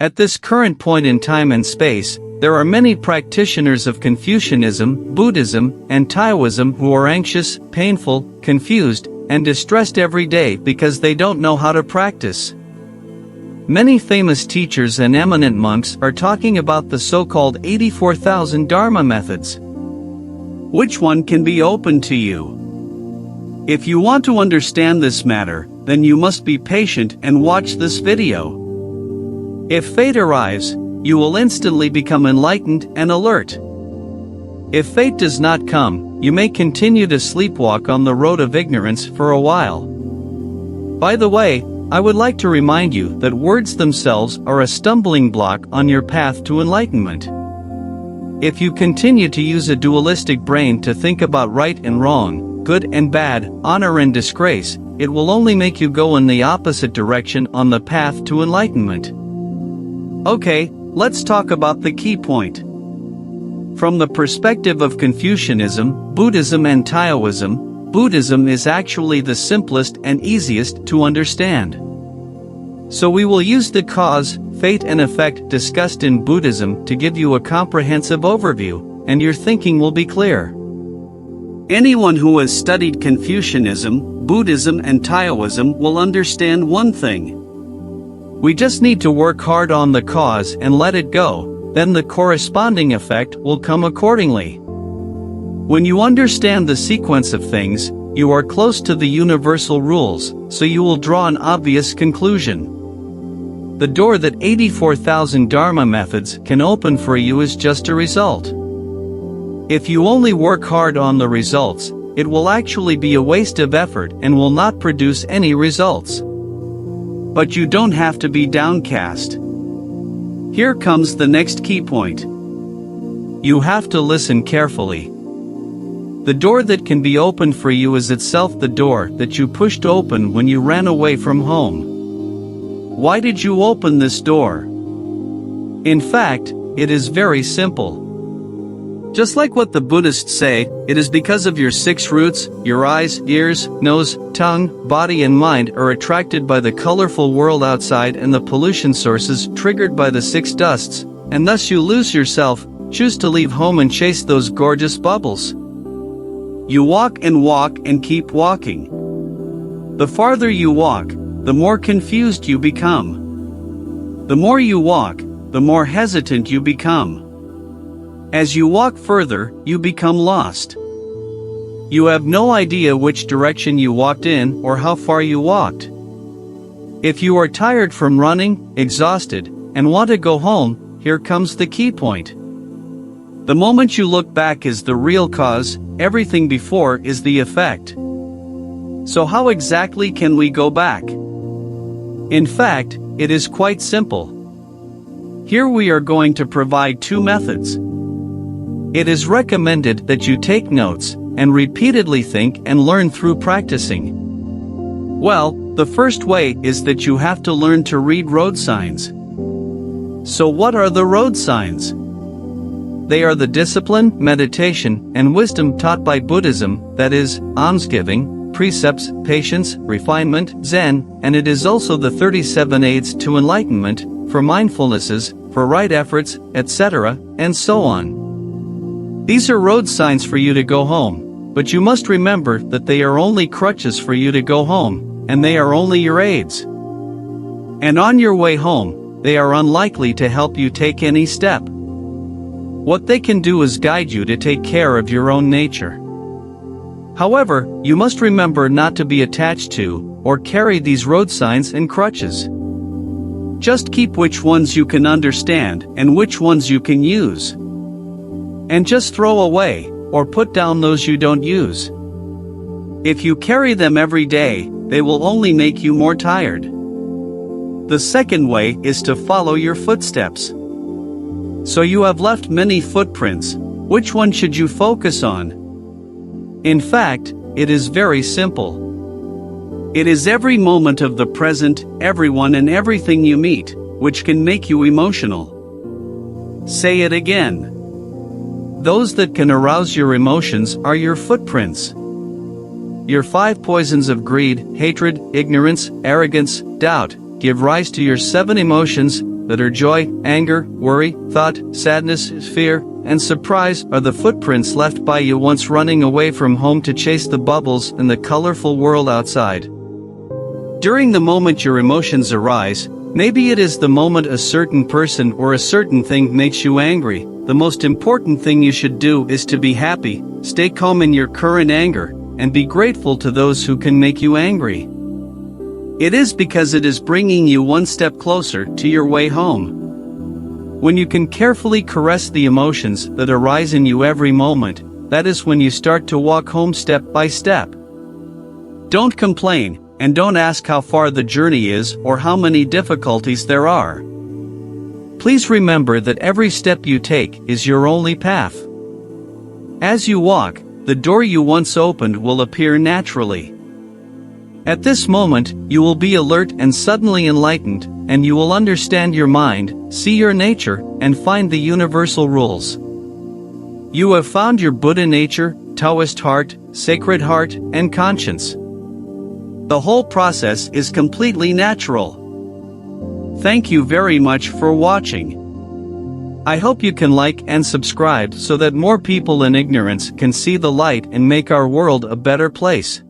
At this current point in time and space, there are many practitioners of Confucianism, Buddhism, and Taoism who are anxious, painful, confused, and distressed every day because they don't know how to practice. Many famous teachers and eminent monks are talking about the so-called 84,000 Dharma methods. Which one can be open to you? If you want to understand this matter, then you must be patient and watch this video. If fate arrives, you will instantly become enlightened and alert. If fate does not come, you may continue to sleepwalk on the road of ignorance for a while. By the way, I would like to remind you that words themselves are a stumbling block on your path to enlightenment. If you continue to use a dualistic brain to think about right and wrong, good and bad, honor and disgrace, it will only make you go in the opposite direction on the path to enlightenment. Okay, let's talk about the key point. From the perspective of Confucianism, Buddhism and Taoism, Buddhism is actually the simplest and easiest to understand. So we will use the cause, fate and effect discussed in Buddhism to give you a comprehensive overview, and your thinking will be clear. Anyone who has studied Confucianism, Buddhism and Taoism will understand one thing. We just need to work hard on the cause and let it go, then the corresponding effect will come accordingly. When you understand the sequence of things, you are close to the universal rules, so you will draw an obvious conclusion. The door that 84,000 Dharma methods can open for you is just a result. If you only work hard on the results, it will actually be a waste of effort and will not produce any results. But you don't have to be downcast. Here comes the next key point. You have to listen carefully. The door that can be opened for you is itself the door that you pushed open when you ran away from home. Why did you open this door? In fact, it is very simple. Just like what the Buddhists say, it is because of your 6 roots, your eyes, ears, nose, tongue, body and mind are attracted by the colorful world outside and the pollution sources triggered by the 6 dusts, and thus you lose yourself, choose to leave home and chase those gorgeous bubbles. You walk and keep walking. The farther you walk, the more confused you become. The more you walk, the more hesitant you become. As you walk further, you become lost. You have no idea which direction you walked in or how far you walked. If you are tired from running, exhausted, and want to go home, here comes the key point. The moment you look back is the real cause, everything before is the effect. So how exactly can we go back? In fact, it is quite simple. Here we are going to provide 2 methods. It is recommended that you take notes and repeatedly think and learn through practicing. Well, the first way is that you have to learn to read road signs. So what are the road signs? They are the discipline, meditation, and wisdom taught by Buddhism, that is, almsgiving, precepts, patience, refinement, Zen, and it is also the 37 aids to enlightenment, for mindfulnesses, for right efforts, etc., and so on. These are road signs for you to go home, but you must remember that they are only crutches for you to go home, and they are only your aids. And on your way home, they are unlikely to help you take any step. What they can do is guide you to take care of your own nature. However, you must remember not to be attached to, or carry these road signs and crutches. Just keep which ones you can understand and which ones you can use. And just throw away, or put down those you don't use. If you carry them every day, they will only make you more tired. The second way is to follow your footsteps. So you have left many footprints. Which one should you focus on? In fact, it is very simple. It is every moment of the present, everyone and everything you meet, which can make you emotional. Say it again. Those that can arouse your emotions are your footprints. Your 5 poisons of greed, hatred, ignorance, arrogance, doubt, give rise to your 7 emotions, that are joy, anger, worry, thought, sadness, fear, and surprise are the footprints left by you once running away from home to chase the bubbles in the colorful world outside. During the moment your emotions arise, maybe it is the moment a certain person or a certain thing makes you angry, the most important thing you should do is to be happy, stay calm in your current anger, and be grateful to those who can make you angry. It is because it is bringing you one step closer to your way home. When you can carefully caress the emotions that arise in you every moment, that is when you start to walk home step by step. Don't complain, and don't ask how far the journey is or how many difficulties there are. Please remember that every step you take is your only path. As you walk, the door you once opened will appear naturally. At this moment, you will be alert and suddenly enlightened, and you will understand your mind, see your nature, and find the universal rules. You have found your Buddha nature, Taoist heart, sacred heart, and conscience. The whole process is completely natural. Thank you very much for watching. I hope you can like and subscribe so that more people in ignorance can see the light and make our world a better place.